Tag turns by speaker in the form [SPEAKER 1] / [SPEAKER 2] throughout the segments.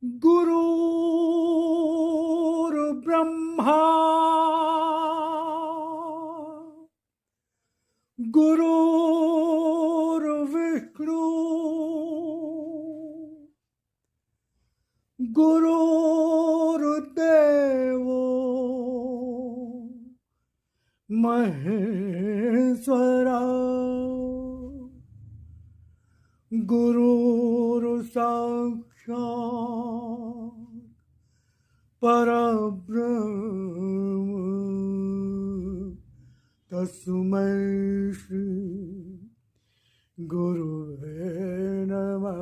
[SPEAKER 1] गुरुर्ब्रह्मा गुरुर्विष्णु गुरुर्देवो महेश्वरा गुरुर्साक्षात् परब्रह्म तस्मै श्री गुरुवे नमः।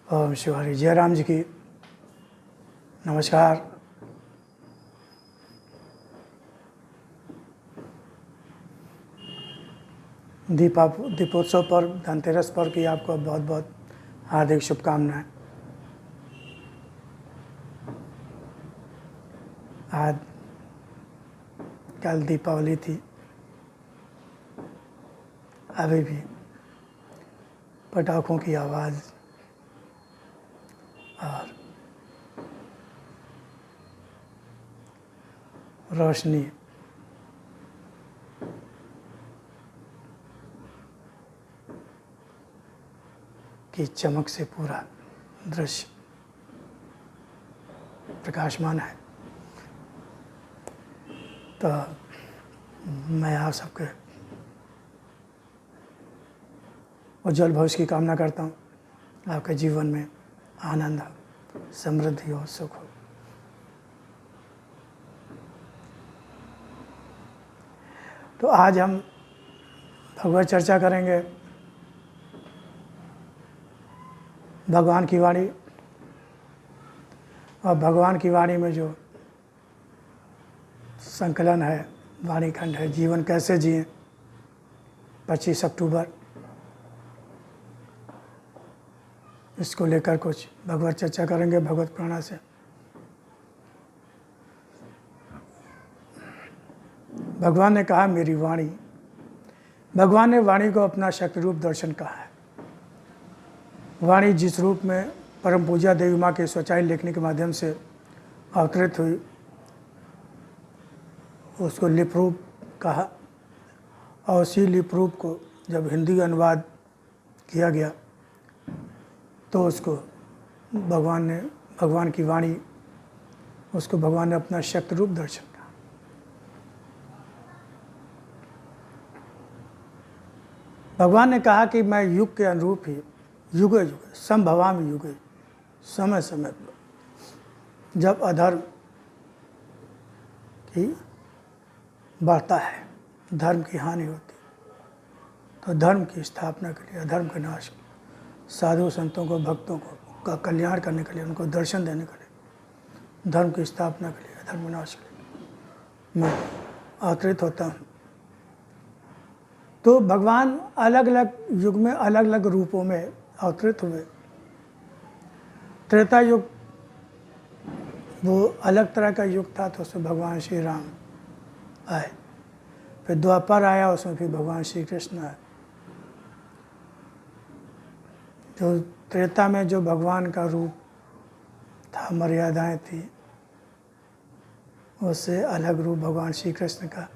[SPEAKER 1] ओम शिवारी जयराम जी की नमस्कार। दीपोत्सव पर धनतेरस पर की आपको बहुत बहुत हार्दिक शुभकामनाएं। आज कल दीपावली थी, अभी भी पटाखों की आवाज़ और रोशनी की चमक से पूरा दृश्य प्रकाशमान है। तो मैं आप सबके उज्जवल भविष्य की कामना करता हूँ। आपके जीवन में आनंद हो, समृद्धि हो, सुख हो। तो आज हम भगवत चर्चा करेंगे भगवान की वाणी, और भगवान की वाणी में जो संकलन है, वाणी खंड है, जीवन कैसे जिए, 25 अक्टूबर, इसको लेकर कुछ भगवत चर्चा करेंगे भगवत प्रेरणा से। भगवान ने कहा मेरी वाणी, भगवान ने वाणी को अपना शक्ति रूप दर्शन कहा है। वाणी जिस रूप में परम पूजा देवी माँ के स्वचाई लेखनी के माध्यम से अवतरित हुई, उसको लिप रूप कहा, और उसी लिप रूप को जब हिंदी अनुवाद किया गया तो उसको भगवान की वाणी, उसको भगवान ने अपना शक्ति रूप दर्शन कहा। भगवान ने कहा कि मैं युग के अनुरूप ही युगे युगे संभवामि युगे, समय समय पर जब अधर्म की बढ़ता है, धर्म की हानि होती, तो धर्म की स्थापना के लिए, अधर्म के नाश के लिए, साधु संतों को, भक्तों को का कल्याण करने के लिए, उनको दर्शन देने के लिए, धर्म की स्थापना के लिए, धर्म विनाश के लिए मैं अवतरित होता हूँ। तो भगवान अलग अलग युग में अलग अलग रूपों में अवतरित हुए। त्रेता युग वो अलग तरह का युग था, तो उसमें भगवान श्री राम आए। फिर द्वापर आया, उसमें फिर भगवान श्री कृष्ण आए। जो त्रेता में जो भगवान का रूप था, मर्यादाएं थी, उससे अलग रूप भगवान श्री कृष्ण का।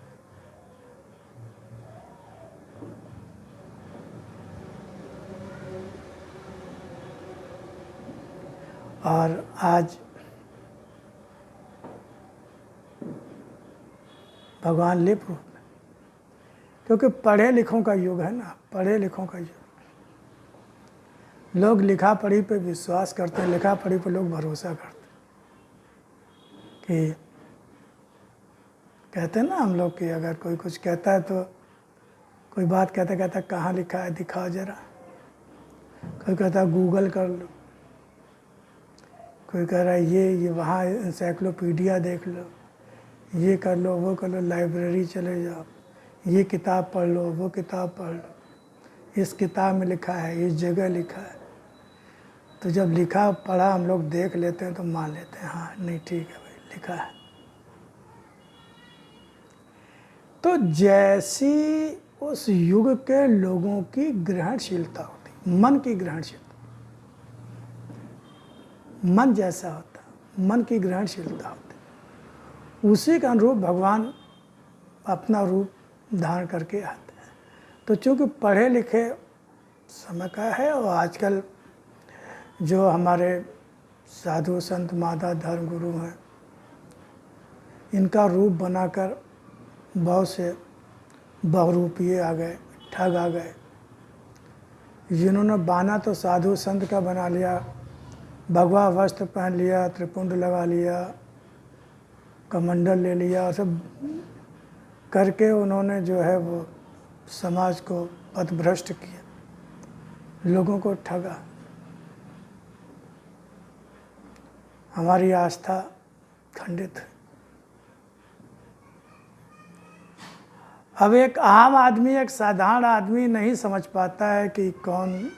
[SPEAKER 1] और आज भगवान लिप रूप में, क्योंकि पढ़े लिखों का युग है ना, पढ़े लिखों का युग। लोग लिखा पढ़ी पे विश्वास करते हैं, लिखा पढ़ी पे लोग भरोसा करते हैं। कि कहते हैं ना हम लोग कि अगर कोई कुछ कहता है तो कोई बात कहते कहते कहाँ लिखा है दिखाओ जरा, कोई कहता है गूगल कर लो, कोई कह रहा है ये वहाँ इंसाइक्लोपीडिया देख लो, ये कर लो, वो कर लो, लाइब्रेरी चले जाओ, ये किताब पढ़ लो, वो किताब पढ़ लो, इस किताब में लिखा है, इस जगह लिखा है। तो जब लिखा पढ़ा हम लोग देख लेते हैं तो मान लेते हैं, हाँ नहीं ठीक है भाई लिखा है। तो जैसी उस युग के लोगों की ग्रहणशीलता होती, मन की ग्रहणशीलता, मन जैसा होता, मन की ग्रहणशीलता होती, उसी के अनुरूप भगवान अपना रूप धारण करके आते हैं। तो चूँकि पढ़े लिखे समय का है और आजकल जो हमारे साधु संत माता धर्म गुरु हैं, इनका रूप बनाकर बहुत से बहुरूपिये आ गए, ठग आ गए, जिन्होंने बाना तो साधु संत का बना लिया, भगवा वस्त्र पहन लिया, त्रिपुंड लगा लिया, कमंडल ले लिया, और सब करके उन्होंने जो है वो समाज को पथभ्रष्ट किया, लोगों को ठगा। हमारी आस्था खंडित है। अब एक आम आदमी, एक साधारण आदमी नहीं समझ पाता है कि कौन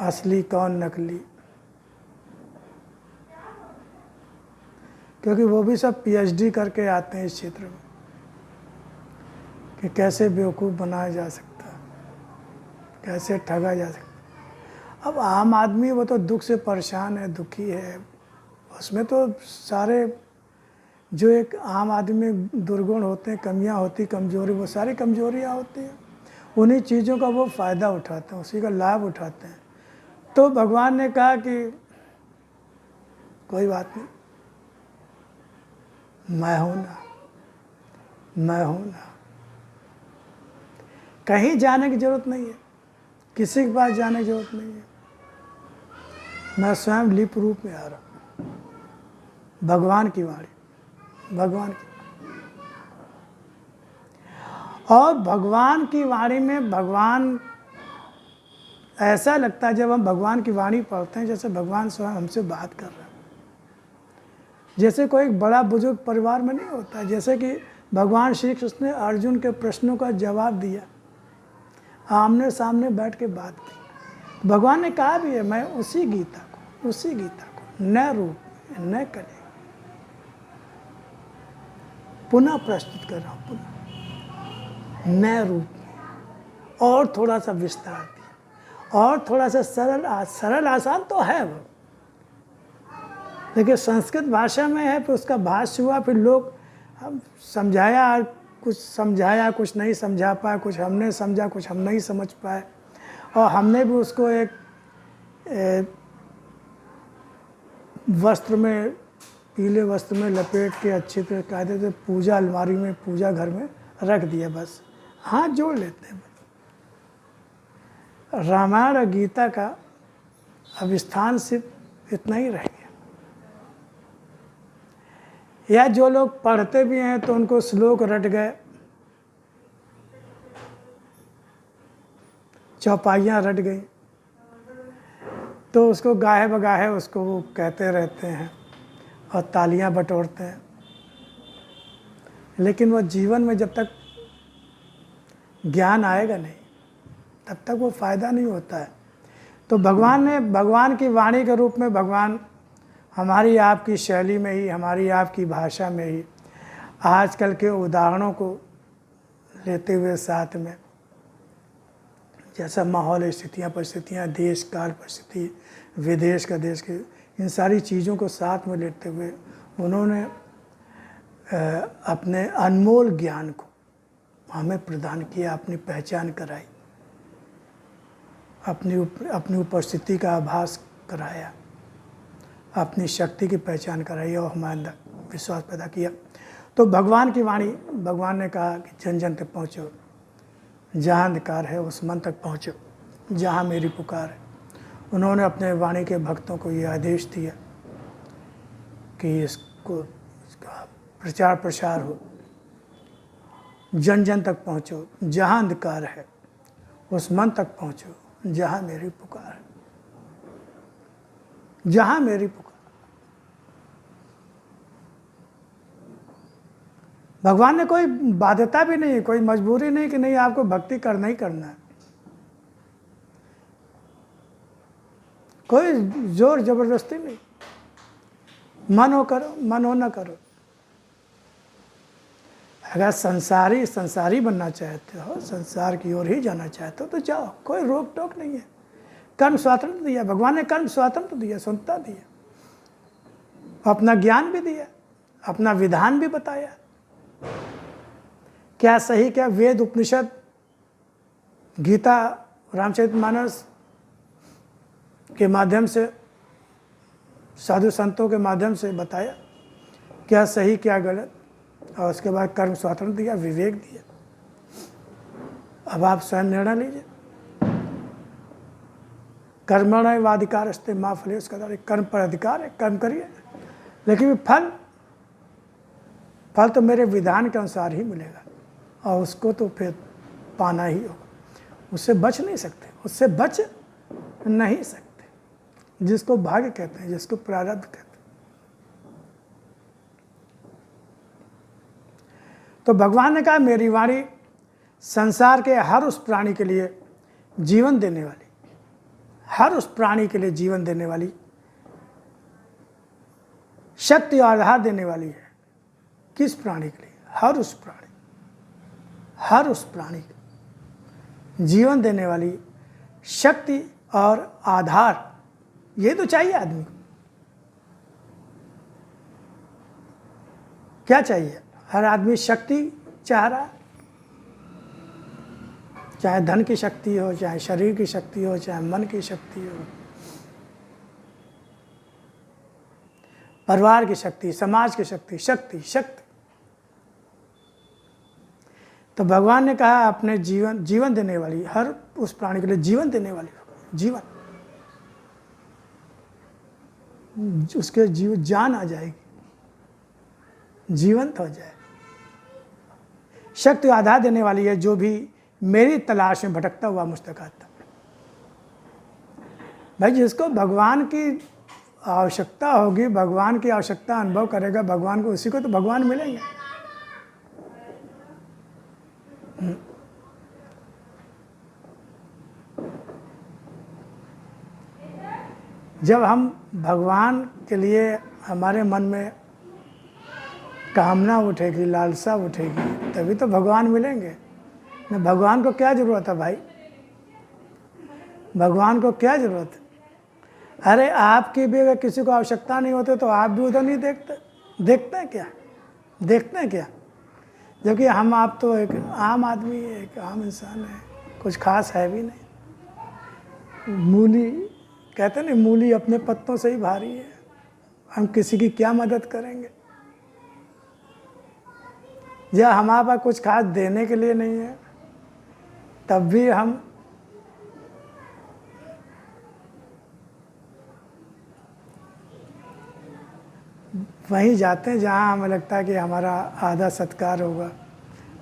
[SPEAKER 1] असली कौन नकली, क्योंकि वो भी सब पीएचडी करके आते हैं इस क्षेत्र में कि कैसे बेवकूफ़ बनाया जा सकता है, कैसे ठगा जा सकता है। अब आम आदमी वो तो दुख से परेशान है, दुखी है, उसमें तो सारे जो एक आम आदमी में दुर्गुण होते हैं, कमियां होती, कमजोरी, वो सारी कमजोरियां होती हैं, उन्हीं चीज़ों का वो फ़ायदा उठाते हैं, उसी का लाभ उठाते हैं। तो भगवान ने कहा कि कोई बात नहीं, मैं हूँ ना, मैं हूँ ना, कहीं जाने की ज़रूरत नहीं है, किसी के पास जाने की ज़रूरत नहीं है, मैं स्वयं लिप रूप में आ रहा हूँ। भगवान की वाणी, भगवान की, और भगवान की वाणी में भगवान ऐसा लगता है जब हम भगवान की वाणी पढ़ते हैं जैसे भगवान स्वयं हमसे बात कर रहे हैं, जैसे कोई बड़ा बुजुर्ग परिवार में नहीं होता है। जैसे कि भगवान श्री कृष्ण ने अर्जुन के प्रश्नों का जवाब दिया, आमने सामने बैठ के बात की। भगवान ने कहा भी है, मैं उसी गीता को न रूप न कले पुनः प्रस्तुत कर रहा हूँ, पुनः नए रूप में, और थोड़ा सा विस्तार दिया, और थोड़ा सा सरल आसान तो है वो, लेकिन संस्कृत भाषा में है, फिर उसका भाष्य हुआ, फिर लोग समझाया, कुछ नहीं समझा पाए, कुछ हमने समझा, कुछ हम नहीं समझ पाए, और हमने भी उसको एक वस्त्र में, पीले वस्त्र में लपेट के अच्छी तरह कहते थे, पूजा अलमारी में, पूजा घर में रख दिया, बस हाथ जोड़ लेते हैं। रामायण और गीता का अब स्थान सिर्फ इतना ही रह गया, या जो लोग पढ़ते भी हैं तो उनको श्लोक रट गए, चौपाइयाँ रट गई, तो उसको गाहे बगाहे उसको वो कहते रहते हैं और तालियां बटोरते हैं, लेकिन वो जीवन में जब तक ज्ञान आएगा नहीं तब तक वो फ़ायदा नहीं होता है। तो भगवान की वाणी के रूप में भगवान हमारी आपकी शैली में ही, हमारी आपकी भाषा में ही, आजकल के उदाहरणों को लेते हुए साथ में, जैसा माहौल, स्थितियाँ, परिस्थितियाँ, देश काल परिस्थिति, विदेश का, देश के, इन सारी चीज़ों को साथ में लेते हुए उन्होंने अपने अनमोल ज्ञान को हमें प्रदान किया, अपनी पहचान कराई, अपनी उपस्थिति का आभास कराया, अपनी शक्ति की पहचान कराई और हमारे अंदर विश्वास पैदा किया। तो भगवान की वाणी, भगवान ने कहा कि जन जन तक पहुँचो, जहाँ अंधकार है उस मन तक पहुँचो, जहाँ मेरी पुकार है। उन्होंने अपने वाणी के भक्तों को ये आदेश दिया कि इसका प्रचार प्रसार हो, जन जन तक पहुँचो, जहाँ अंधकार है उस मन तक पहुँचो, जहाँ मेरी पुकार है। जहां मेरी पुकार। भगवान ने कोई बाध्यता भी नहीं, कोई मजबूरी नहीं कि नहीं आपको भक्ति करना ही करना है। कोई जोर जबरदस्ती नहीं, मन हो करो, मन हो ना करो। अगर संसारी बनना चाहते हो, संसार की ओर ही जाना चाहते हो तो जाओ, कोई रोक टोक नहीं है। कर्म स्वातंत्र दिया भगवान ने, कर्म स्वातंत्र दिया, स्वतंत्रता दिया, अपना ज्ञान भी दिया, अपना विधान भी बताया, क्या सही क्या वेद उपनिषद गीता रामचरितमानस के माध्यम से, साधु संतों के माध्यम से बताया क्या सही क्या गलत, और उसके बाद कर्म स्वातंत्र दिया, विवेक दिया। अब आप स्वयं निर्णय लीजिए। कर्मण्येव अधिकारस्ते मा फलेषु कदाचन, कर्म पर अधिकार है, कर्म करिए, लेकिन फल तो मेरे विधान के अनुसार ही मिलेगा, और उसको तो फिर पाना ही होगा। उससे बच नहीं सकते, उससे बच नहीं सकते। जिसको भाग्य कहते हैं, जिसको प्रारब्ध कहते हैं। तो भगवान ने कहा मेरी वाणी संसार के हर उस प्राणी के लिए जीवन देने वाली, हर उस प्राणी के लिए जीवन देने वाली, शक्ति और आधार देने वाली है। किस प्राणी के लिए? हर उस प्राणी, हर उस प्राणी को जीवन देने वाली शक्ति और आधार, ये तो चाहिए आदमी को। क्या चाहिए? हर आदमी शक्ति चाह रहा है, चाहे धन की शक्ति हो, चाहे शरीर की शक्ति हो, चाहे मन की शक्ति हो, परिवार की शक्ति, समाज की शक्ति, शक्ति। तो भगवान ने कहा अपने जीवन देने वाली, हर उस प्राणी के लिए जीवन देने वाली, जीवन, उसके जान आ जाएगी, जीवंत हो जाए। शक्ति आधार देने वाली है, जो भी मेरी तलाश में भटकता हुआ मुझ तक आता। भाई जिसको भगवान की आवश्यकता होगी, भगवान की आवश्यकता अनुभव करेगा भगवान को, उसी को तो भगवान मिलेंगे। जब हम भगवान के लिए हमारे मन में कामना उठेगी, लालसा उठेगी, तभी तो भगवान मिलेंगे। न भगवान को क्या ज़रूरत है भाई? भगवान को क्या ज़रूरत है? अरे आपकी भी अगर किसी को आवश्यकता नहीं होती तो आप भी उधर नहीं देखते। देखते हैं क्या? देखते हैं क्या? जबकि हम आप तो एक आम आदमी है, एक आम इंसान है, कुछ खास है भी नहीं। मूली कहते नहीं, मूली अपने पत्तों से ही भारी है। हम किसी की क्या मदद करेंगे? जब हमारे पास कुछ खास देने के लिए नहीं है, तब भी हम वहीं जाते हैं जहाँ हमें लगता है कि हमारा आधा सत्कार होगा,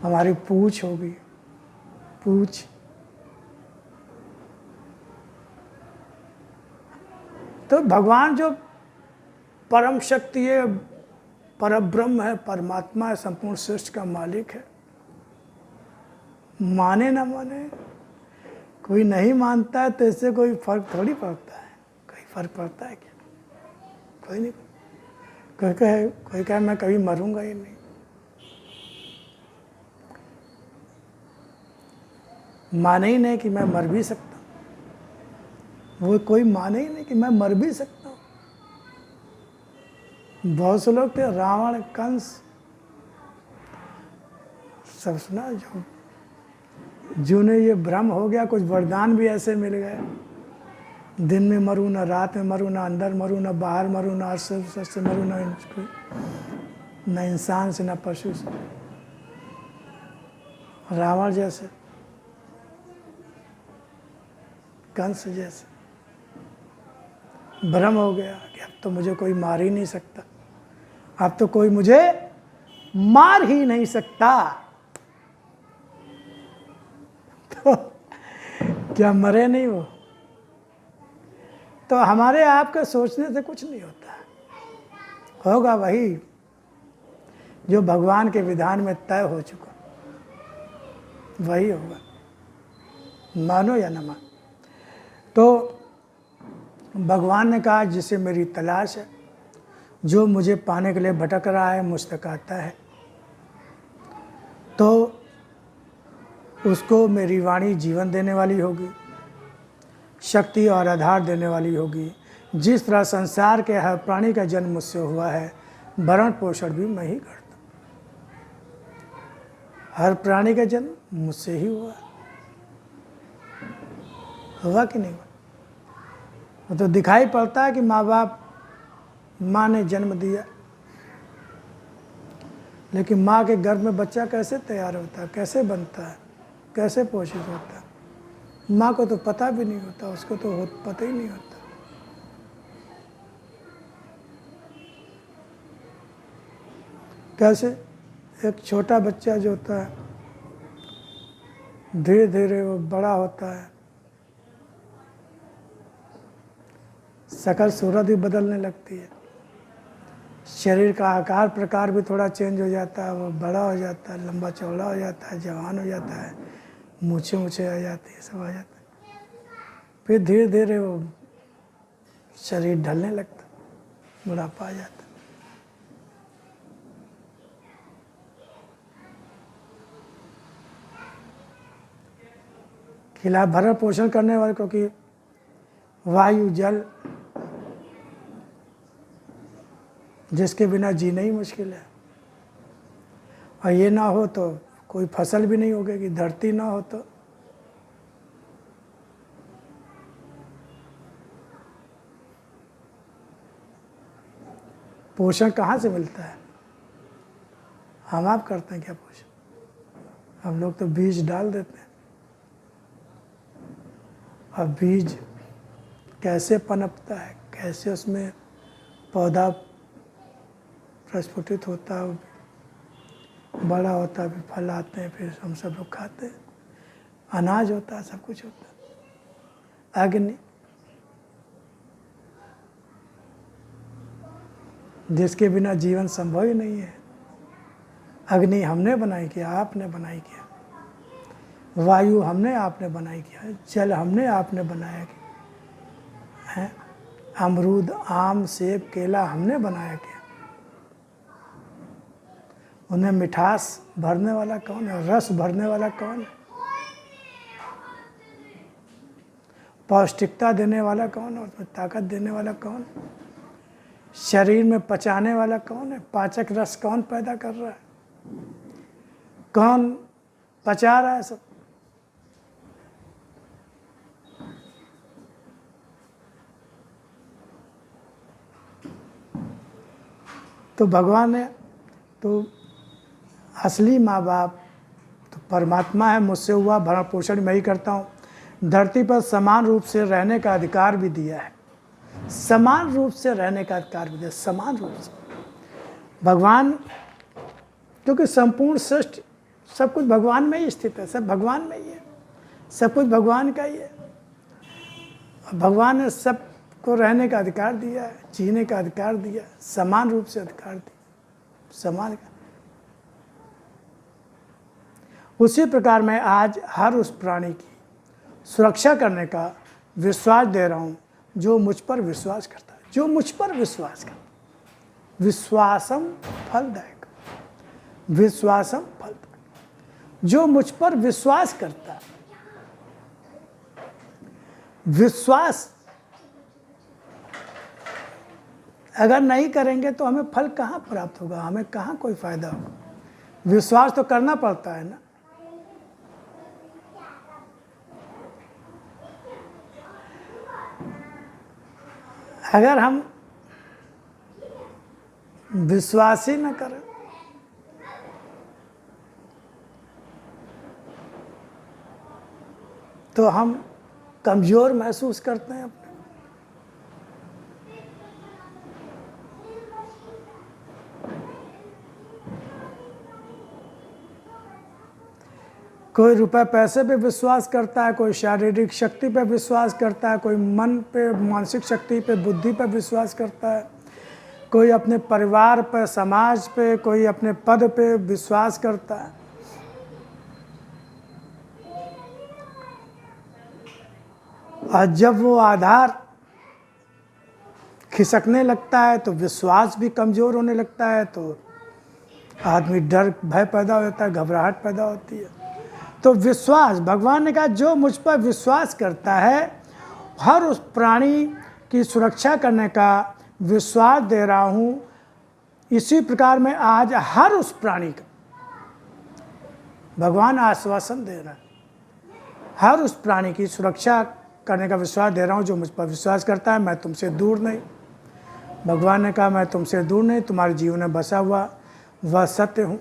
[SPEAKER 1] हमारी पूछ होगी, पूछ। तो भगवान जो परम शक्ति है, परब्रह्म है, परमात्मा है, संपूर्ण सृष्टि का मालिक है, माने ना माने, कोई नहीं मानता है तो इससे कोई फर्क थोड़ी पड़ता है। कोई फर्क पड़ता है क्या? कोई नहीं। कोई कहे मैं कभी मरूंगा ही नहीं। माने ही नहीं कि मैं मर भी सकता हूँ। वो कोई माने ही नहीं कि मैं मर भी सकता हूँ। बहुत से लोग थे, रावण, कंस, सब सुना, जिन्हें ये भ्रम हो गया, कुछ वरदान भी ऐसे मिल गए, दिन में मरूँ ना, रात में मरूँ ना, अंदर मरूँ ना, बाहर मरूँ ना, से मरूँ ना, न इंसान से न पशु से। रावण जैसे, कंस जैसे भ्रम हो गया कि अब तो मुझे कोई मार ही नहीं सकता, अब तो कोई मुझे मार ही नहीं सकता। तो क्या मरे नहीं वो? तो हमारे आपके सोचने से कुछ नहीं होता है, होगा वही जो भगवान के विधान में तय हो चुका, वही होगा, मानो या न मानो। तो भगवान ने कहा जिसे मेरी तलाश है, जो मुझे पाने के लिए भटक रहा है, मुझ तक आता है, तो उसको मेरी वाणी जीवन देने वाली होगी, शक्ति और आधार देने वाली होगी। जिस तरह संसार के हर प्राणी का जन्म मुझसे हुआ है, भरण पोषण भी मैं ही करता हूँ। हर प्राणी का जन्म मुझसे ही हुआ, हुआ कि नहीं हुआ? तो दिखाई पड़ता है कि माँ बाप, माँ ने जन्म दिया, लेकिन माँ के गर्भ में बच्चा कैसे तैयार होता है, कैसे बनता है, कैसे पोषित होता है, माँ को तो पता भी नहीं होता, उसको तो पता ही नहीं होता। कैसे एक छोटा बच्चा जो होता है, धीरे धीरे वो बड़ा होता है, शकल सूरत भी बदलने लगती है, शरीर का आकार प्रकार भी थोड़ा चेंज हो जाता है, वो बड़ा हो जाता है, लंबा चौड़ा हो जाता है, जवान हो जाता है, मूछें मूछें आ जाती है, सब आ जाता है। फिर धीरे धीरे वो शरीर ढलने लगता, बुढ़ापा आ जाता। खिला भरण पोषण करने वाले, क्योंकि वायु जल जिसके बिना जीना ही मुश्किल है, और ये ना हो तो कोई फसल भी नहीं होगी, धरती ना हो तो। पोषण कहाँ से मिलता है? हम आप करते हैं क्या पोषण? हम लोग तो बीज डाल देते हैं, और बीज कैसे पनपता है, कैसे उसमें पौधा प्रस्फुटित होता है, बड़ा होता है, फिर फल आते हैं, फिर हम सब लोग खाते हैं, अनाज होता है, सब कुछ होता है। अग्नि जिसके बिना जीवन संभव ही नहीं है, अग्नि हमने बनाई किया, आपने बनाई किया, वायु हमने आपने बनाई किया, जल हमने आपने बनाया किया है, अमरूद आम सेब केला हमने बनाया किया। उन्हें मिठास भरने वाला कौन है, रस भरने वाला कौन है, पौष्टिकता देने वाला कौन है, उसमें ताकत देने वाला कौन है, शरीर में पचाने वाला कौन है, पाचक रस कौन पैदा कर रहा है, कौन पचा रहा है सब। तो भगवान ने, तो असली माँ बाप तो परमात्मा है, मुझसे हुआ, भरण पोषण मैं ही करता हूँ, धरती पर समान रूप से रहने का अधिकार भी दिया है, समान रूप से रहने का अधिकार भी दिया, समान रूप से। भगवान, क्योंकि संपूर्ण सृष्टि सब कुछ भगवान में ही स्थित है, सब भगवान में ही है, सब कुछ भगवान का ही है। भगवान ने सबको रहने का अधिकार दिया है, जीने का अधिकार दिया, समान रूप से अधिकार दिया, समान का। उसी प्रकार मैं आज हर उस प्राणी की सुरक्षा करने का विश्वास दे रहा हूँ जो मुझ पर विश्वास करता है, जो मुझ पर विश्वास करता है। विश्वासम फलदायक, विश्वासम फलदायक, जो मुझ पर विश्वास करता है। विश्वास अगर नहीं करेंगे तो हमें फल कहाँ प्राप्त होगा, हमें कहाँ कोई फायदा होगा। विश्वास तो करना पड़ता है ना। अगर हम विश्वास ही न करें तो हम कमजोर महसूस करते हैं अपने। कोई रुपए पैसे पे विश्वास करता है, कोई शारीरिक शक्ति पे विश्वास करता है, कोई मन पे, मानसिक शक्ति पे, बुद्धि पे विश्वास करता है, कोई अपने परिवार पे, समाज पे, कोई अपने पद पे विश्वास करता है। और जब वो आधार खिसकने लगता है तो विश्वास भी कमज़ोर होने लगता है, तो आदमी डर भय पैदा हो जाता है, घबराहट पैदा होती है। तो विश्वास, भगवान ने कहा जो मुझ पर विश्वास करता है, हर उस प्राणी की सुरक्षा करने का विश्वास दे रहा हूँ। इसी प्रकार मैं आज हर उस प्राणी का, भगवान आश्वासन दे रहा है, हर उस प्राणी की सुरक्षा करने का विश्वास दे रहा हूँ जो मुझ पर विश्वास करता है। मैं तुमसे दूर नहीं, भगवान ने कहा मैं तुमसे दूर नहीं, तुम्हारे जीवन में बसा हुआ वह सत्य हूँ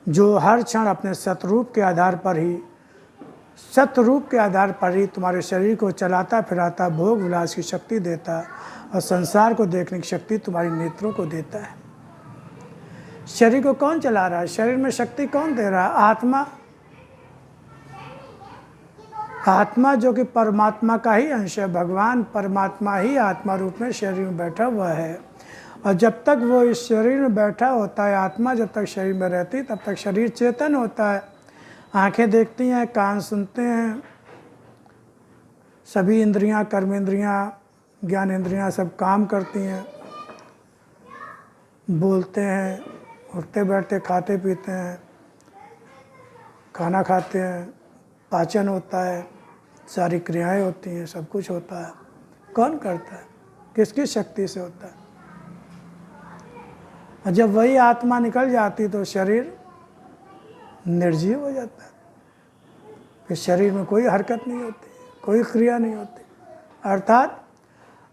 [SPEAKER 1] जो हर क्षण अपने सतरूप के आधार पर ही तुम्हारे शरीर को चलाता फिराता, भोग विलास की शक्ति देता और संसार को देखने की शक्ति तुम्हारी नेत्रों को देता है। शरीर को कौन चला रहा है? शरीर में शक्ति कौन दे रहा है? आत्मा। आत्मा जो कि परमात्मा का ही अंश है। भगवान परमात्मा ही आत्मा रूप में शरीर में बैठा हुआ है, और जब तक वो इस शरीर में बैठा होता है, आत्मा जब तक शरीर में रहती तब तक शरीर चेतन होता है। आंखें देखती हैं, कान सुनते हैं, सभी इंद्रियां, कर्मेंद्रियां, ज्ञान इंद्रियां सब काम करती हैं, बोलते हैं, उठते बैठते, खाते पीते हैं, खाना खाते हैं, पाचन होता है, सारी क्रियाएं होती हैं, सब कुछ होता है। कौन करता है? किसकी शक्ति से होता है? और जब वही आत्मा निकल जाती तो शरीर निर्जीव हो जाता है। फिर शरीर में कोई हरकत नहीं होती, कोई क्रिया नहीं होती। अर्थात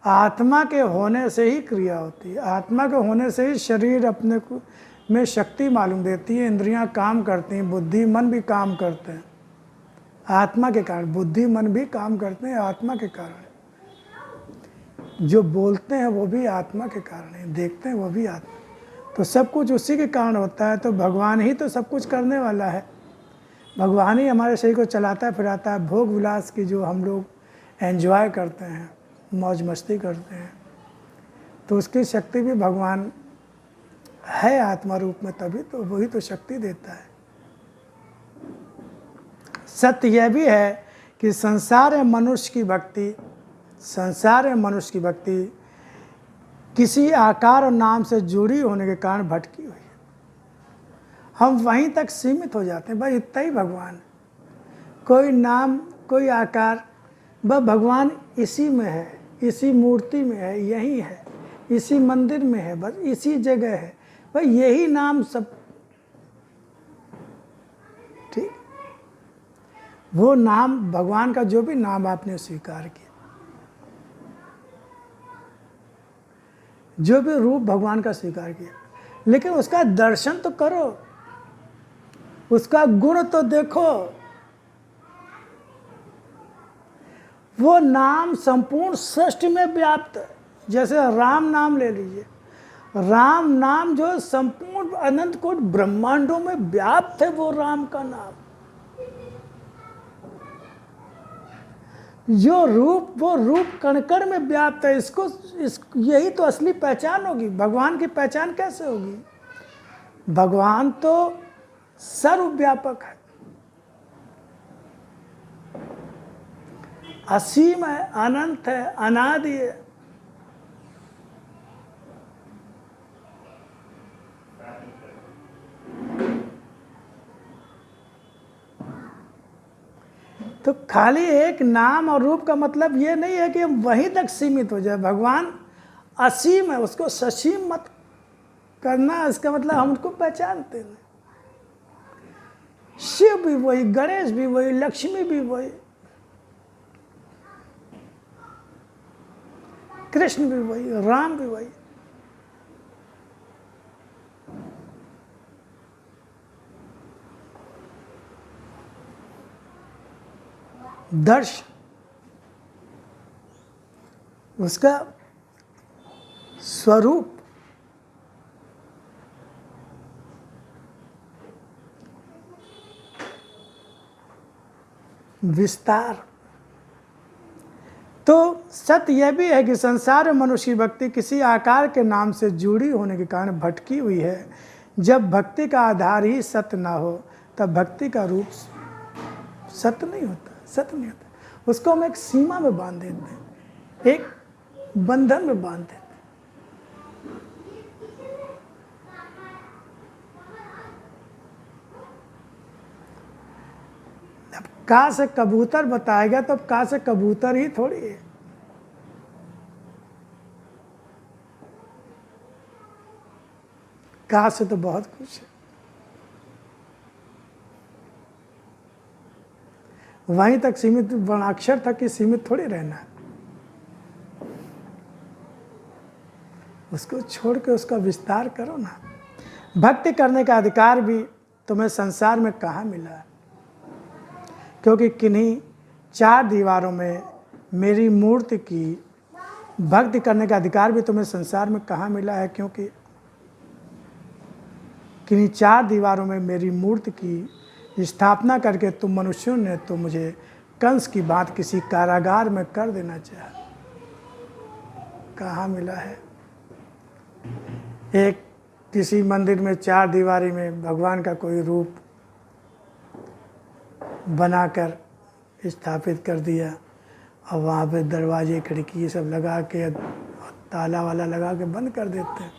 [SPEAKER 1] आत्मा के होने से ही क्रिया होती है, आत्मा के होने से ही शरीर अपने को में शक्ति मालूम देती है, इंद्रियां काम करती हैं, बुद्धि मन भी काम करते हैं आत्मा के कारण। बुद्धि मन भी काम करते हैं आत्मा के कारण। जो बोलते हैं वो भी आत्मा के कारण है, देखते हैं वो भी आत्मा। तो सब कुछ उसी के कारण होता है। तो भगवान ही तो सब कुछ करने वाला है, भगवान ही हमारे शरीर को चलाता फिराता है। भोग विलास की जो हम लोग एंजॉय करते हैं, मौज मस्ती करते हैं, तो उसकी शक्ति भी भगवान है आत्मा रूप में, तभी तो वही तो शक्ति देता है। सत्य यह भी है कि संसार में मनुष्य की भक्ति किसी आकार और नाम से जुड़ी होने के कारण भटकी हुई है। हम वहीं तक सीमित हो जाते हैं, भाई इतना ही भगवान है। कोई नाम, कोई आकार, वह भगवान इसी में है, इसी मूर्ति में है, यही है, इसी मंदिर में है, बस इसी जगह है, भाई यही नाम सब। ठीक, वो नाम भगवान का जो भी नाम आपने स्वीकार किया, जो भी रूप भगवान का स्वीकार किया, लेकिन उसका दर्शन तो करो, उसका गुण तो देखो। वो नाम संपूर्ण सृष्टि में व्याप्त है। जैसे राम नाम ले लीजिए, राम नाम जो संपूर्ण अनंत कोटि ब्रह्मांडों में व्याप्त है, वो राम का नाम। जो रूप, वो रूप कण कण में व्याप्त है। यही तो असली पहचान होगी। भगवान की पहचान कैसे होगी? भगवान तो सर्वव्यापक है, असीम है, अनंत है, अनादि है। तो खाली एक नाम और रूप का मतलब ये नहीं है कि हम वहीं तक सीमित हो जाए। भगवान असीम है, उसको ससीम मत करना। इसका मतलब हम उसको पहचानते नहीं। शिव भी वही, गणेश भी वही, लक्ष्मी भी वही, कृष्ण भी वही, राम भी वही। दर्श, उसका स्वरूप, विस्तार। तो सत्य यह भी है कि संसार में मनुष्य की भक्ति किसी आकार के नाम से जुड़ी होने के कारण भटकी हुई है। जब भक्ति का आधार ही सत्य ना हो तब भक्ति का रूप सत्य नहीं होता, सत्य नहीं होता। उसको हम एक सीमा में बांध देते हैं, एक बंधन में बांध देते हैं। अब का से कबूतर बताएगा तो अब का से कबूतर ही थोड़ी है। का से तो बहुत कुछ है। वहीं तक सीमित, वर्णाक्षर तक ही सीमित थोड़ी रहना है। उसको छोड़ के उसका विस्तार करो ना। भक्ति करने का अधिकार भी तुम्हें संसार में कहाँ मिला है? क्योंकि किन्हीं चार दीवारों में मेरी मूर्ति की भक्ति करने का अधिकार भी तुम्हें संसार में कहाँ मिला है? क्योंकि किन्हीं चार दीवारों में मेरी मूर्ति की स्थापना करके तुम मनुष्यों ने तो मुझे कंस की बात किसी कारागार में कर देना चाहा। कहाँ मिला है? एक किसी मंदिर में चार दीवारी में भगवान का कोई रूप बनाकर स्थापित कर दिया और वहाँ पे दरवाजे खिड़की सब लगा के ताला वाला लगा के बंद कर देते हैं।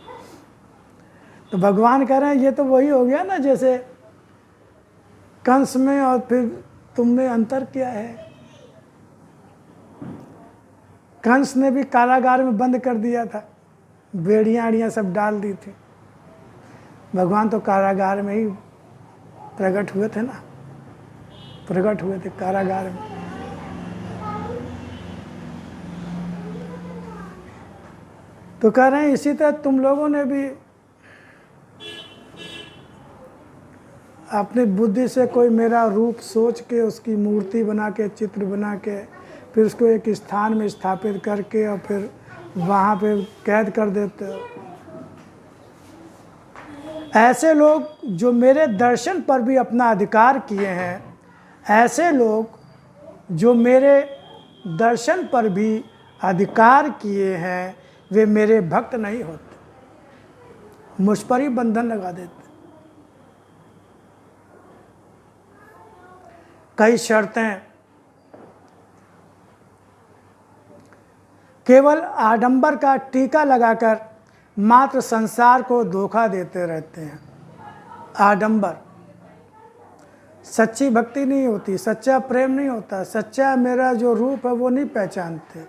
[SPEAKER 1] तो भगवान कह रहे हैं ये तो वही हो गया ना जैसे कंस में और फिर तुम में अंतर क्या है? कंस ने भी कारागार में बंद कर दिया था, बेड़ियाँ अड़ियाँ सब डाल दी थी। भगवान तो कारागार में ही प्रकट हुए थे ना, प्रकट हुए थे कारागार में। तो कह रहे हैं इसी तरह तुम लोगों ने भी अपनी बुद्धि से कोई मेरा रूप सोच के उसकी मूर्ति बना के, चित्र बना के, फिर उसको एक स्थान में स्थापित करके और फिर वहाँ पे कैद कर देते हो। ऐसे लोग जो मेरे दर्शन पर भी अपना अधिकार किए हैं, ऐसे लोग जो मेरे दर्शन पर भी अधिकार किए हैं, वे मेरे भक्त नहीं होते, मुझ पर ही बंधन लगा देते। कई शर्तें केवल आडंबर का टीका लगाकर मात्र संसार को धोखा देते रहते हैं। आडंबर, सच्ची भक्ति नहीं होती, सच्चा प्रेम नहीं होता, सच्चा मेरा जो रूप है वो नहीं पहचानते।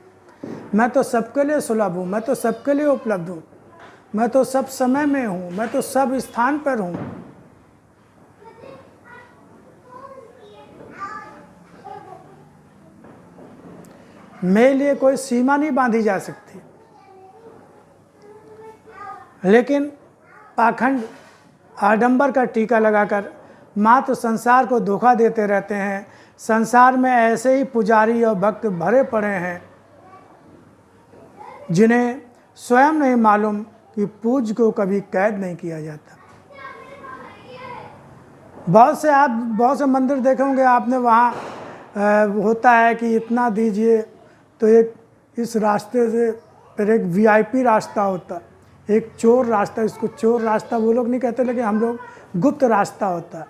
[SPEAKER 1] मैं तो सबके लिए सुलभ हूँ, मैं तो सबके लिए उपलब्ध हूँ, मैं तो सब समय में हूँ, मैं तो सब स्थान पर हूँ। मेरे लिए कोई सीमा नहीं बांधी जा सकती। लेकिन पाखंड आडंबर का टीका लगाकर मात्र संसार को धोखा देते रहते हैं। संसार में ऐसे ही पुजारी और भक्त भरे पड़े हैं जिन्हें स्वयं नहीं मालूम कि पूज्य को कभी कैद नहीं किया जाता। बहुत से मंदिर देखे होंगे आपने, वहाँ होता है कि इतना दीजिए तो एक इस रास्ते से फिर एक वीआईपी रास्ता होता है, एक चोर रास्ता। इसको चोर रास्ता वो लोग नहीं कहते, लेकिन हम लोग गुप्त रास्ता होता है,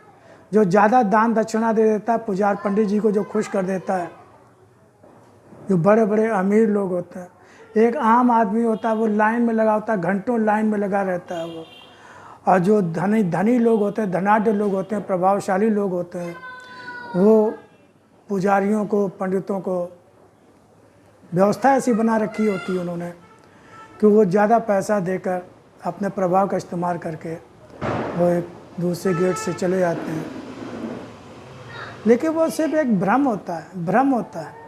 [SPEAKER 1] जो ज़्यादा दान दक्षिणा दे देता है पुजार पंडित जी को, जो खुश कर देता है। जो बड़े बड़े अमीर लोग होते हैं, एक आम आदमी होता है वो लाइन में लगा होता है, घंटों लाइन में लगा रहता है वो। और जो धनी लोग होते हैं, धनाढ्य लोग होते हैं, प्रभावशाली लोग होते हैं, वो पुजारियों को, पंडितों को व्यवस्था ऐसी बना रखी होती है उन्होंने कि वो ज़्यादा पैसा देकर अपने प्रभाव का इस्तेमाल करके वो एक दूसरे गेट से चले जाते हैं। लेकिन वो सिर्फ एक भ्रम होता है, भ्रम होता है।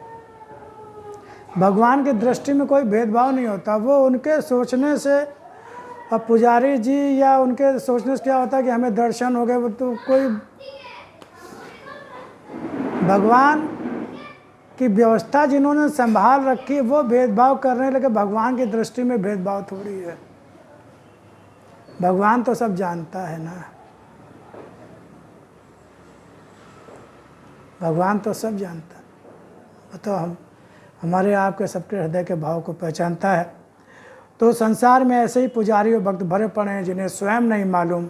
[SPEAKER 1] भगवान की दृष्टि में कोई भेदभाव नहीं होता। वो उनके सोचने से, और पुजारी जी या उनके सोचने से क्या होता है कि हमें दर्शन हो गए, वो तो कोई भगवान की व्यवस्था जिन्होंने संभाल रखी है वो भेदभाव कर रहे हैं। लेकिन भगवान की दृष्टि में भेदभाव थोड़ी है। भगवान तो सब जानता है ना, भगवान तो सब जानता है, वो तो हमारे आपके सबके हृदय के भाव को पहचानता है। तो संसार में ऐसे ही पुजारी और भक्त भरे पड़े हैं जिन्हें स्वयं नहीं मालूम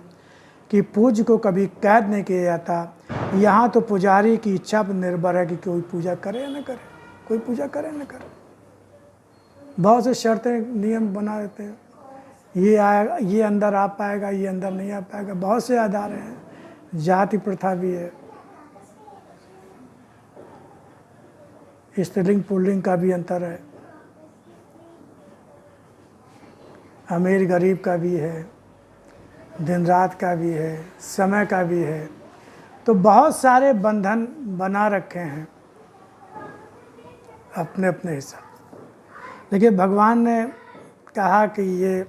[SPEAKER 1] कि पूज्य को कभी कैद नहीं किया जाता। यहाँ तो पुजारी की इच्छा पर निर्भर है कि कोई पूजा करे या न करे, कोई पूजा करे न करे। बहुत से शर्तें नियम बना देते हैं, ये आएगा, ये अंदर आ पाएगा, ये अंदर नहीं आ पाएगा। बहुत से आधार हैं, जाति प्रथा भी है, स्त्रीलिंग पुल्लिंग का भी अंतर है, अमीर गरीब का भी है, दिन रात का भी है, समय का भी है। तो बहुत सारे बंधन बना रखे हैं अपने अपने हिसाब। लेकिन भगवान ने कहा कि ये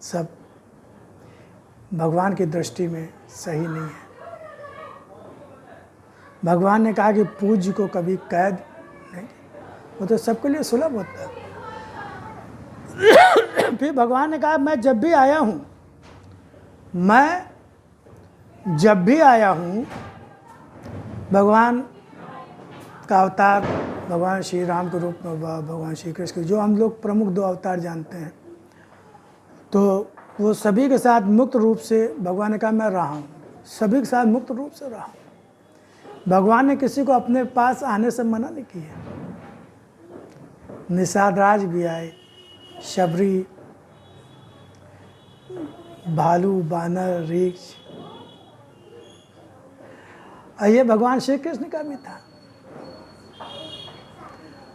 [SPEAKER 1] सब भगवान की दृष्टि में सही नहीं है। भगवान ने कहा कि पूज्य को कभी कैद नहीं, वो तो सबके लिए सुलभ होता है। फिर भगवान ने कहा मैं जब भी आया हूँ, भगवान का अवतार भगवान श्री राम के रूप में हुआ, भगवान श्री कृष्ण जो हम लोग प्रमुख 2 अवतार जानते हैं, तो वो सभी के साथ मुक्त रूप से भगवान ने कहा मैं रहा हूँ, सभी के साथ मुक्त रूप से रहा हूँ। भगवान ने किसी को अपने पास आने से मना नहीं किया। निषाद राज भी आए, शबरी, भालू, बानर, रीछ, और ये भगवान श्री कृष्ण का भी था।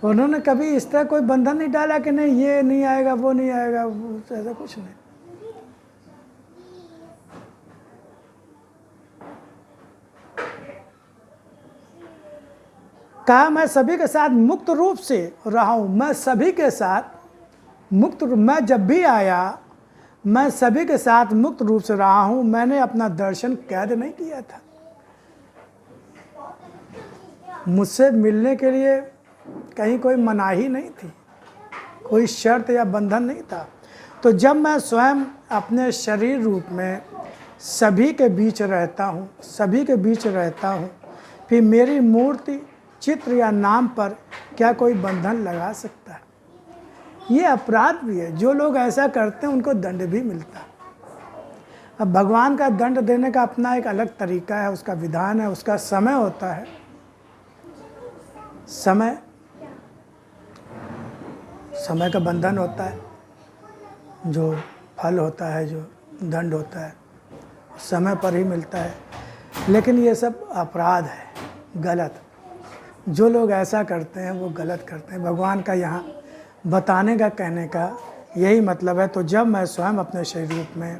[SPEAKER 1] उन्होंने कभी इस तरह कोई बंधन नहीं डाला कि नहीं ये नहीं आएगा, वो नहीं आएगा, ऐसा कुछ नहीं। कहा मैं सभी के साथ मुक्त रूप से रहा हूं, मैं सभी के साथ मुक्त रूप, मैं जब भी आया मैं सभी के साथ मुक्त रूप से रहा हूं। मैंने अपना दर्शन कैद नहीं किया था। मुझसे मिलने के लिए कहीं कोई मनाही नहीं थी, कोई शर्त या बंधन नहीं था। तो जब मैं स्वयं अपने शरीर रूप में सभी के बीच रहता हूँ, फिर मेरी मूर्ति, चित्र या नाम पर क्या कोई बंधन लगा सकता है? ये अपराध भी है। जो लोग ऐसा करते हैं उनको दंड भी मिलता है। अब भगवान का दंड देने का अपना एक अलग तरीका है, उसका विधान है, उसका समय होता है। समय का बंधन होता है, जो फल होता है, जो दंड होता है, समय पर ही मिलता है। लेकिन ये सब अपराध है, गलत। जो लोग ऐसा करते हैं वो गलत करते हैं। भगवान का यहाँ बताने का, कहने का यही मतलब है। तो जब मैं स्वयं अपने शरीर रूप में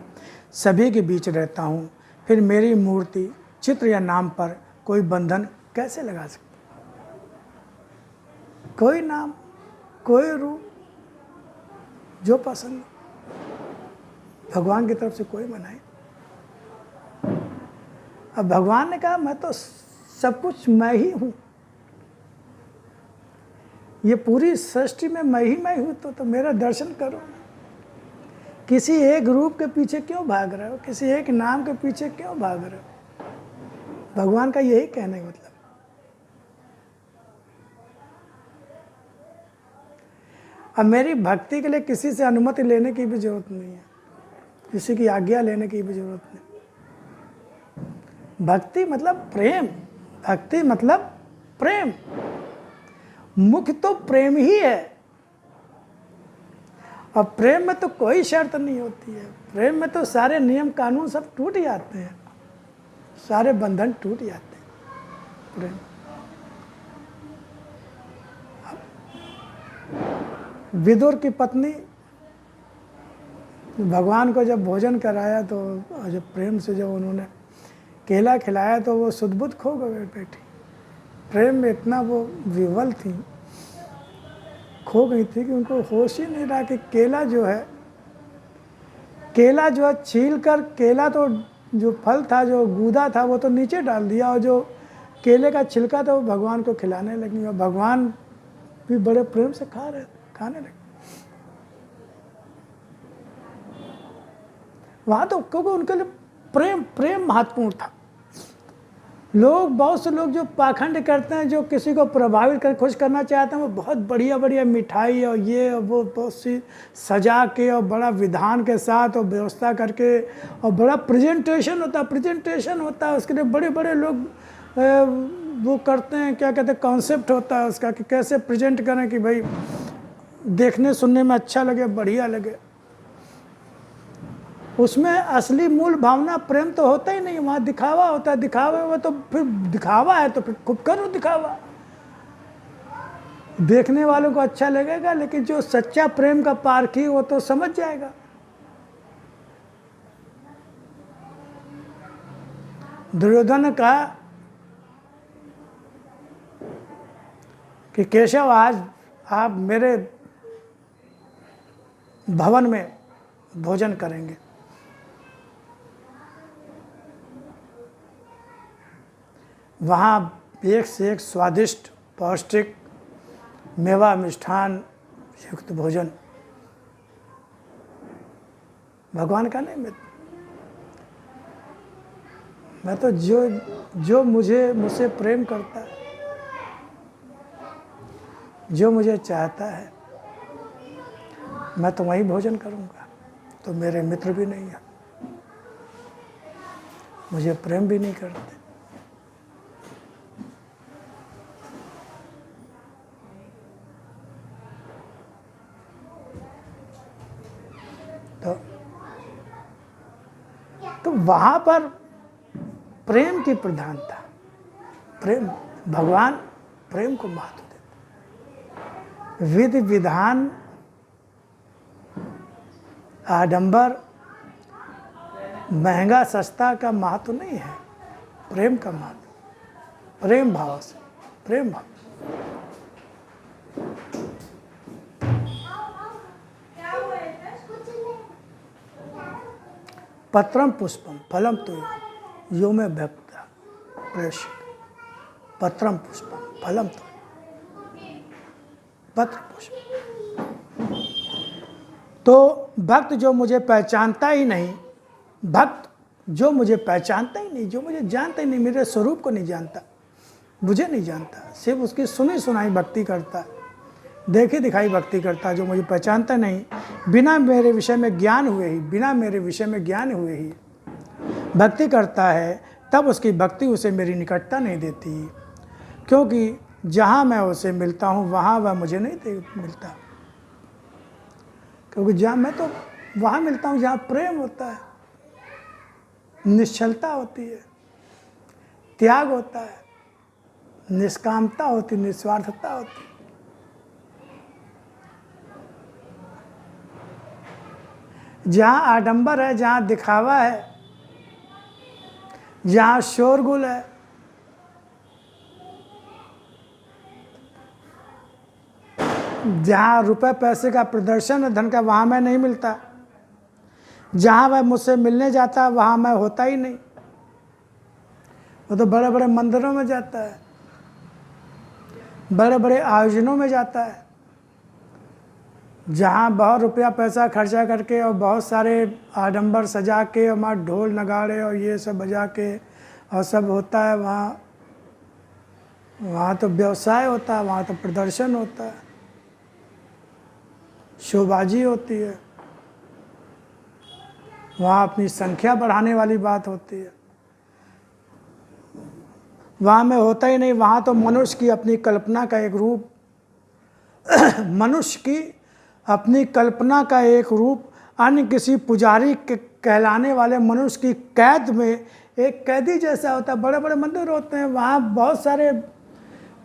[SPEAKER 1] सभी के बीच रहता हूँ, फिर मेरी मूर्ति, चित्र या नाम पर कोई बंधन कैसे लगा सकता? कोई नाम, कोई रूप, जो पसंद, भगवान की तरफ से कोई मनाही। अब भगवान ने कहा मैं तो सब कुछ मैं ही हूँ, ये पूरी सृष्टि में मैं ही हूँ, तो मेरा दर्शन करो। किसी एक रूप के पीछे क्यों भाग रहे हो? किसी एक नाम के पीछे क्यों भाग रहे हो? भगवान का यही कहने का मतलब। अब मेरी भक्ति के लिए किसी से अनुमति लेने की भी जरूरत नहीं है, किसी की आज्ञा लेने की भी जरूरत नहीं। भक्ति मतलब प्रेम, भक्ति मतलब प्रेम। मुख्य तो प्रेम ही है, और प्रेम में तो कोई शर्त नहीं होती है। प्रेम में तो सारे नियम कानून सब टूट जाते हैं, सारे बंधन टूट जाते हैं प्रेम। विदुर की पत्नी भगवान को जब भोजन कराया, तो जब प्रेम से जब उन्होंने केला खिलाया, तो वो सुध-बुध खो गए बैठी। प्रेम में इतना वो विवल थी, खो गई थी कि उनको होश ही नहीं रहा कि केला जो है छील कर, केला तो जो फल था, जो गूदा था, वो तो नीचे डाल दिया, और जो केले का छिलका था वो भगवान को खिलाने लगी, और भगवान भी बड़े प्रेम से खाने लगे। वहाँ तो क्योंकि उनके लिए प्रेम महत्वपूर्ण था। लोग, बहुत से लोग जो पाखंड करते हैं, जो किसी को प्रभावित कर खुश करना चाहते हैं, वो बहुत बढ़िया बढ़िया मिठाई और ये और वो बहुत सी सजा के और बड़ा विधान के साथ और व्यवस्था करके और बड़ा प्रेजेंटेशन होता है उसके लिए बड़े बड़े लोग वो करते हैं, क्या कहते हैं, कॉन्सेप्ट होता है उसका कि कैसे प्रेजेंट करें कि भाई देखने सुनने में अच्छा लगे, बढ़िया लगे। उसमें असली मूल भावना प्रेम तो होता ही नहीं, वहाँ दिखावा होता है। दिखावे में तो फिर दिखावा है तो फिर खूब करो दिखावा, देखने वालों को अच्छा लगेगा, लेकिन जो सच्चा प्रेम का पारखी वो तो समझ जाएगा। दुर्योधन ने कहा कि केशव, आज आप मेरे भवन में भोजन करेंगे। वहाँ एक से एक स्वादिष्ट पौष्टिक मेवा मिष्ठान युक्त भोजन। भगवान का नहीं, मैं तो जो मुझसे प्रेम करता है, जो मुझे चाहता है, मैं तो वहीं भोजन करूँगा। तो मेरे मित्र भी नहीं है, मुझे प्रेम भी नहीं करते। तो वहाँ पर प्रेम की प्रधानता, प्रेम, भगवान प्रेम को महत्व देते। विधि विधान, आडंबर, महंगा सस्ता का महत्व नहीं है, प्रेम का महत्व, प्रेम भाव से, प्रेम भाव। पत्रम पुष्पम फलम तो यो में व्यक्त प्रेषित। पत्रम पुष्पम फलम तो, पत्र पुष्प। तो भक्त जो मुझे पहचानता ही नहीं, भक्त जो मुझे पहचानता ही नहीं, जो मुझे जानता ही नहीं, मेरे स्वरूप को नहीं जानता, मुझे नहीं जानता, सिर्फ उसकी सुनी सुनाई भक्ति करता, देखी दिखाई भक्ति करता, जो मुझे पहचानता नहीं, बिना मेरे विषय में ज्ञान हुए ही भक्ति करता है, तब उसकी भक्ति उसे मेरी निकटता नहीं देती, क्योंकि जहाँ मैं उसे मिलता हूँ वहाँ वह मुझे नहीं मिलता। क्योंकि जहाँ मैं तो वहाँ मिलता हूँ जहाँ प्रेम होता है, निश्चलता होती है, त्याग होता है, निष्कामता होती, निस्वार्थता होती। जहाँ आडंबर है, जहाँ दिखावा है, जहाँ शोरगुल है, जहाँ रुपए पैसे का प्रदर्शन है, धन का, वहाँ मैं नहीं मिलता। जहाँ वह मुझसे मिलने जाता है वहाँ मैं होता ही नहीं। वो तो बड़े बड़े मंदिरों में जाता है, बड़े बड़े आयोजनों में जाता है, जहाँ बहुत रुपया पैसा खर्चा करके और बहुत सारे आडंबर सजा के और वहाँ ढोल नगाड़े और ये सब बजा के और सब होता है। वहाँ तो व्यवसाय होता है, वहाँ तो प्रदर्शन होता है, शोबाजी होती है, वहाँ अपनी संख्या बढ़ाने वाली बात होती है। वहाँ में होता ही नहीं। वहाँ तो मनुष्य की अपनी कल्पना का एक रूप मनुष्य की अपनी कल्पना का एक रूप अन्य किसी पुजारी के कहलाने वाले मनुष्य की कैद में एक कैदी जैसा होता है। बड़े बड़े मंदिर होते हैं, वहाँ बहुत सारे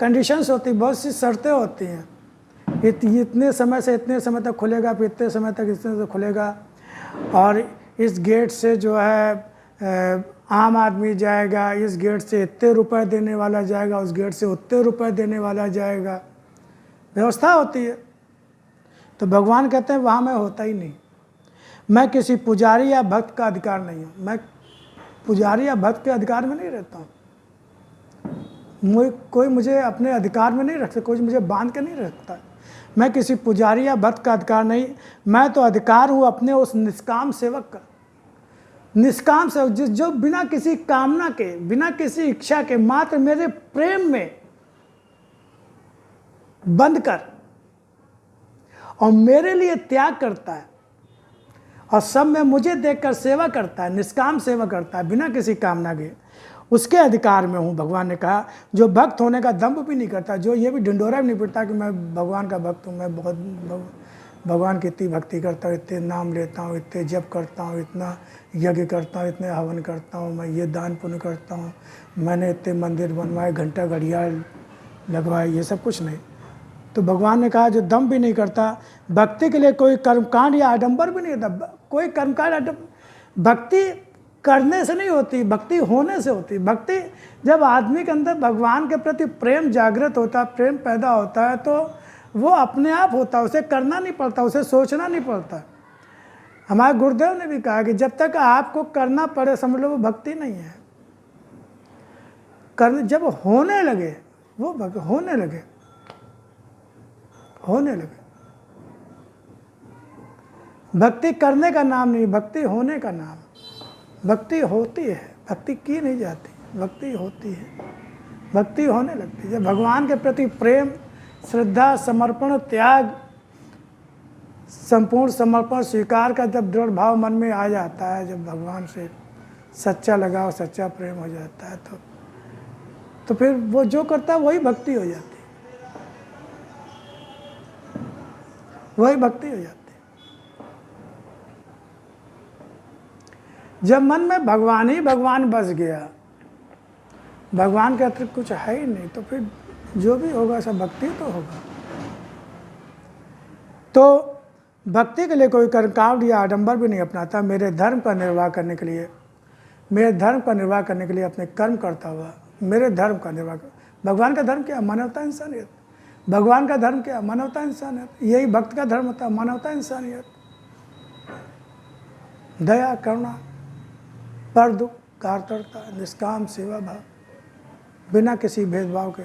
[SPEAKER 1] कंडीशंस होती, बहुत सी शर्तें होती हैं। इतने समय से इतने समय तक खुलेगा, फिर इतने समय तक इतने से खुलेगा, और इस गेट से जो है आम आदमी जाएगा, इस गेट से इतने रुपए देने वाला जाएगा, उस गेट से उतने रुपए देने वाला जाएगा, व्यवस्था होती है। तो भगवान कहते हैं वहाँ मैं होता ही नहीं। मैं किसी पुजारी या भक्त का अधिकार नहीं हूँ, मैं पुजारी या भक्त के अधिकार में नहीं रहता हूँ। कोई मुझे अपने अधिकार में नहीं रखता, कोई मुझे बांध के नहीं रखता। मैं किसी पुजारी या भक्त का अधिकार नहीं, मैं तो अधिकार हूँ अपने उस निष्काम सेवक का निष्काम से, जो बिना किसी कामना के, बिना किसी इच्छा के, मात्र मेरे प्रेम में बंद कर और मेरे लिए त्याग करता है और सब में मुझे देखकर सेवा करता है, निष्काम सेवा करता है बिना किसी कामना के, उसके अधिकार में हूँ। भगवान ने कहा जो भक्त होने का दंभ भी नहीं करता, जो ये भी ढिंढोरा भी नहीं पड़ता कि मैं भगवान का भक्त हूँ, मैं बहुत भगवान की इतनी भक्ति करता हूँ, इतने नाम लेता हूँ, इतने जप करता हूँ, इतना यज्ञ करता हूँ, इतने हवन करता हूँ, मैं ये दान पुण्य करता हूँ, मैंने इतने मंदिर बनवाए, घंटा घड़ियाल लगवाए, ये सब कुछ नहीं। तो भगवान ने कहा जो दम भी नहीं करता, भक्ति के लिए कोई कर्मकांड या आडंबर भी नहीं होता। कोई कर्मकांड भक्ति करने से नहीं होती, भक्ति होने से होती। भक्ति जब आदमी के अंदर भगवान के प्रति प्रेम जागृत होता है, प्रेम पैदा होता है, तो वो अपने आप होता है, उसे करना नहीं पड़ता, उसे सोचना नहीं पड़ता। हमारे गुरुदेव ने भी कहा कि जब तक आपको करना पड़े समझ लो वो भक्ति नहीं है। करने जब होने लगे वो होने लगे। भक्ति करने का नाम नहीं, भक्ति होने का नाम। भक्ति होती है, भक्ति की नहीं जाती, भक्ति होती है, भक्ति होने लगती है। जब भगवान के प्रति प्रेम, श्रद्धा, समर्पण, त्याग, संपूर्ण समर्पण स्वीकार का जब दृढ़ भाव मन में आ जाता है, जब भगवान से सच्चा लगाव, सच्चा प्रेम हो जाता है, तो फिर वो जो करता है वही भक्ति हो जाती है, वही भक्ति हो जाती है। जब मन में भगवान ही भगवान बस गया, भगवान के अतिरिक्त कुछ है ही नहीं, तो फिर जो भी होगा सब भक्ति तो होगा। तो भक्ति के लिए कोई कर्मकांड या आडंबर भी नहीं अपनाता। मेरे धर्म का निर्वाह करने के लिए, मेरे धर्म का निर्वाह करने के लिए अपने कर्म करता हुआ मेरे धर्म का निर्वाह कर। भगवान का धर्म क्या? मानवता, इंसानियत। भगवान का धर्म क्या? मानवता, इंसानियत। यही भक्त का धर्म होता है, मानवता, इंसानियत, दया, करुणा, पर दुख, कार्तरता, निष्काम सेवा भाव, बिना किसी भेदभाव के,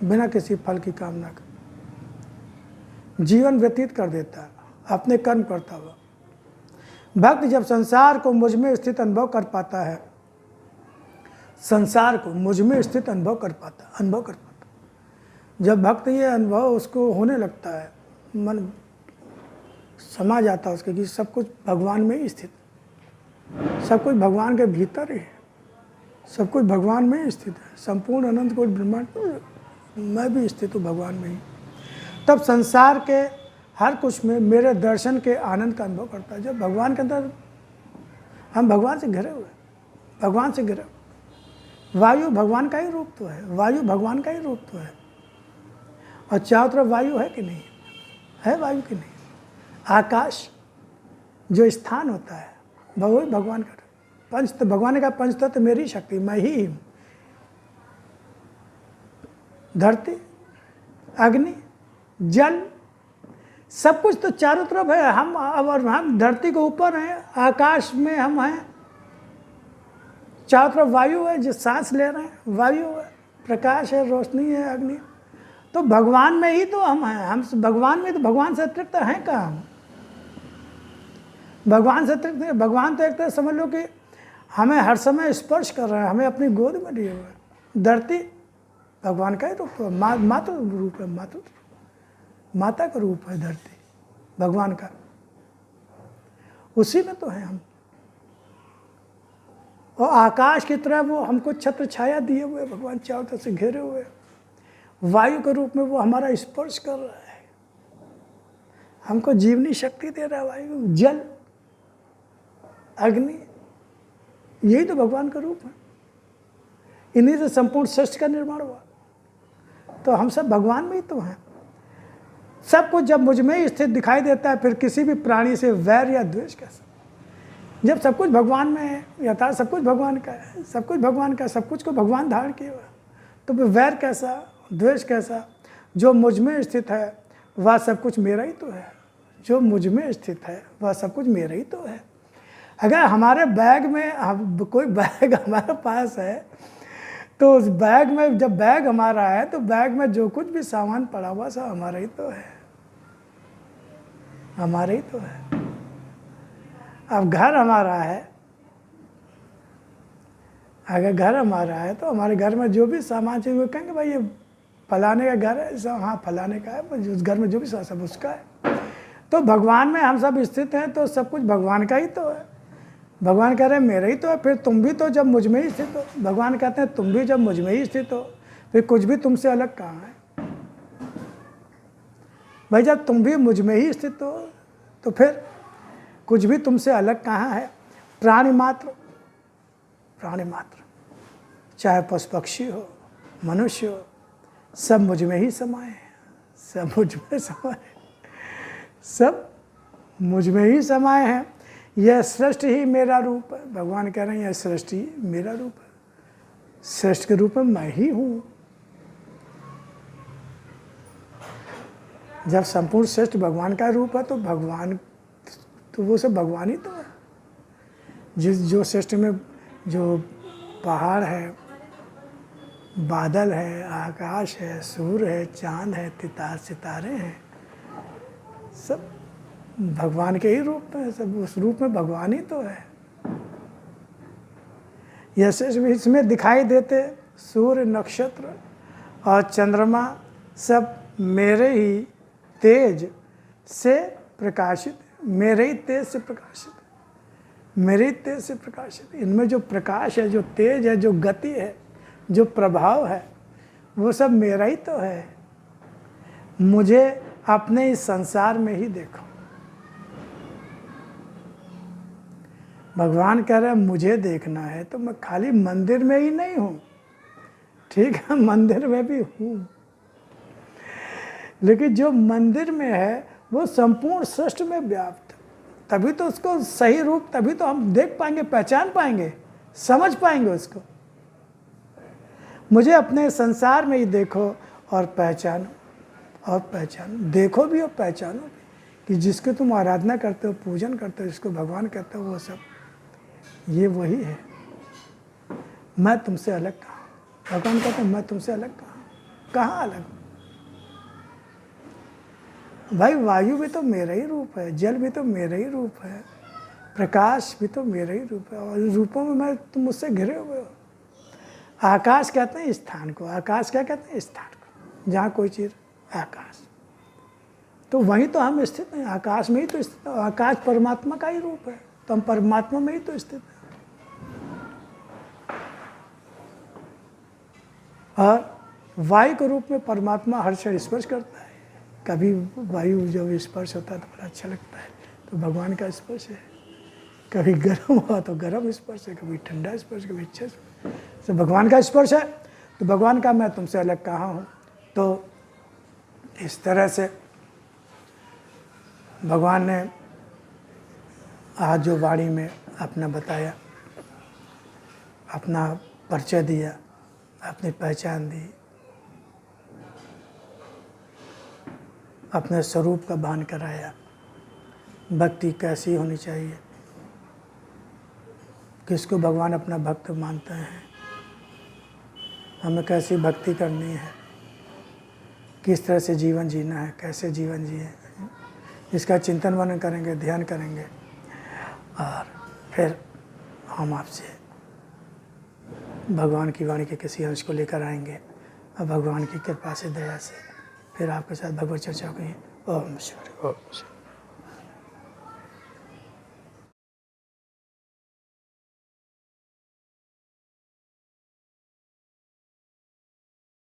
[SPEAKER 1] बिना किसी फल की कामना के जीवन व्यतीत कर देता है, अपने कर्म करता हुआ। भक्त जब संसार को मुझ में स्थित अनुभव कर पाता है, संसार को मुझ में स्थित अनुभव कर पाता, जब भक्त ये अनुभव उसको होने लगता है, मन समा जाता है उसके कि सब कुछ भगवान में ही स्थित, सब कुछ भगवान के भीतर ही है, सब कुछ भगवान में ही स्थित है, संपूर्ण अनंत कोटि ब्रह्मांड मैं भी स्थित हूँ भगवान में ही। तब संसार के हर कुछ में मेरे दर्शन के आनंद का अनुभव करता है। जब भगवान के अंदर हम भगवान से घिरे हुए, भगवान से घिरे, वायु भगवान का ही रूप तो है, वायु भगवान का ही रूप तो है। और चारों तरफ वायु है कि नहीं है? वायु कि नहीं? आकाश जो स्थान होता है वही भगवान का पंच, तो भगवान ने कहा पंचतत्व मेरी शक्ति, मैं ही हूँ। धरती, अग्नि, जल, सब कुछ तो चारों तरफ है। हम धरती के ऊपर हैं, आकाश में हम हैं, चारों तरफ वायु है, जो सांस ले रहे हैं वायु है, प्रकाश है, रोशनी है, अग्नि। तो भगवान में ही तो हम हैं, हम भगवान में, तो भगवान से अतिरिक्त हैं कहाँ हम? भगवान से अतिरिक्त नहीं। भगवान तो एक तरह समझ लो कि हमें हर समय स्पर्श कर रहे हैं, हमें अपनी गोद में लिए हुए। धरती भगवान का ही रूप है, मातृ रूप है, माता का रूप है धरती भगवान का, उसी में तो है हम। और आकाश की तरह वो हमको छत्र छाया दिए हुए, भगवान चारों तरफ से घेरे हुए। वायु के रूप में वो हमारा स्पर्श कर रहा है, हमको जीवनी शक्ति दे रहा है वायु। जल, अग्नि, यही तो भगवान का रूप है। इन्हीं से संपूर्ण सृष्टि का निर्माण हुआ। तो हम सब भगवान में ही तो हैं। सब कुछ जब मुझ में ही स्थित दिखाई देता है, फिर किसी भी प्राणी से वैर या द्वेष कैसा? जब सब कुछ भगवान में है, यथार्थ सब कुछ भगवान का है, सब कुछ भगवान का, सब कुछ को भगवान धारण किया हुआ, तो फिर वैर कैसा, द्वेष कैसा? जो मुझ में स्थित है वह सब कुछ मेरा ही तो है, जो मुझ में स्थित है वह सब कुछ मेरा ही तो है। अगर हमारे बैग में कोई बैग हमारे पास है, तो उस बैग में, जब बैग हमारा है तो बैग में जो कुछ भी सामान पड़ा हुआ सब हमारा ही तो है, हमारा ही तो है। अब घर हमारा है, अगर घर हमारा है तो हमारे घर में जो भी सामान चाहिए वो कहेंगे भाई ये फलाने का घर है, सब हाँ फलाने का है, उस घर में जो भी सब उसका है। तो भगवान में हम सब स्थित हैं तो सब कुछ भगवान का ही तो है। भगवान कह रहे हैं मेरा ही तो है, फिर तुम भी तो जब मुझ में ही स्थित हो। भगवान कहते हैं तुम भी जब मुझ में ही स्थित हो फिर कुछ भी तुमसे अलग कहाँ है। भाई जब तुम भी मुझ में ही स्थित हो तो फिर कुछ भी तुमसे अलग कहाँ है। प्राणी मात्र, प्राणी मात्र, चाहे पशु पक्षी हो मनुष्य हो, सब मुझ में ही समाये हैं, सब मुझ में समाये, सब मुझ में ही समाये हैं। यह सृष्टि ही मेरा रूप है। भगवान कह रहे हैं यह सृष्टि मेरा रूप है, सृष्टि के रूप में मैं ही हूँ। जब संपूर्ण सृष्टि भगवान का रूप है तो भगवान तो वो सब भगवान ही तो है। जो सृष्टि में जो पहाड़ है, बादल है, आकाश है, सूर्य है, चांद है, सितारे हैं, सब भगवान के ही रूप में, सब उस रूप में भगवान ही तो है। यह इसमें दिखाई देते सूर्य, नक्षत्र और चंद्रमा सब मेरे ही तेज से प्रकाशित, मेरे ही तेज से प्रकाशित, मेरे ही तेज से प्रकाशित। इनमें जो प्रकाश है, जो तेज है, जो गति है, जो प्रभाव है, वो सब मेरा ही तो है। मुझे अपने इस संसार में ही देखो। भगवान कह रहे हैं मुझे देखना है तो मैं खाली मंदिर में ही नहीं हूँ, ठीक है, मंदिर में भी हूँ, लेकिन जो मंदिर में है वो संपूर्ण सृष्टि में व्याप्त है। तभी तो उसको सही रूप, तभी तो हम देख पाएंगे, पहचान पाएंगे, समझ पाएंगे उसको। मुझे अपने संसार में ही देखो और पहचानो, और पहचानो, देखो भी और पहचानो भी कि जिसके तुम आराधना करते हो, पूजन करते हो, जिसको भगवान कहते हो, वो सब ये वही है। मैं तुमसे अलग कहाँ? भगवान कहते हैं मैं तुमसे अलग कहाँ? कहाँ अलग? भाई वायु भी तो मेरा ही रूप है, जल भी तो मेरा ही रूप है, प्रकाश भी तो मेरा ही रूप है, और रूपों में तुम मुझसे घिरे हुए हो। आकाश कहते हैं स्थान को, आकाश क्या कहते हैं? स्थान को, जहाँ कोई चीज़ आकाश, तो वहीं तो हम स्थित हैं, आकाश में ही तो स्थित है। आकाश परमात्मा का ही रूप है, तो हम परमात्मा में ही तो स्थित हैं। और वायु के रूप में परमात्मा हर क्षण स्पर्श करता है। कभी वायु जब स्पर्श होता है तो बड़ा अच्छा लगता है, तो भगवान का स्पर्श है। कभी गर्म हुआ तो गर्म स्पर्श है, कभी ठंडा स्पर्श, कभी अच्छा स्पर्श, तो भगवान का स्पर्श है। तो भगवान का मैं तुमसे अलग कहाँ हूँ। तो इस तरह से भगवान ने आज जो वाणी में अपना बताया, अपना परिचय दिया, अपनी पहचान दी, अपने स्वरूप का भान कराया, भक्ति कैसी होनी चाहिए, किसको भगवान अपना भक्त मानते हैं, हमें कैसी भक्ति करनी है, किस तरह से जीवन जीना है, कैसे जीवन जिए, इसका चिंतन मनन करेंगे, ध्यान करेंगे, और फिर हम आपसे भगवान की वाणी के किसी अंश को लेकर आएंगे, और भगवान की कृपा से, दया से फिर आपके साथ भगवत चर्चा होगी। ओम शिव।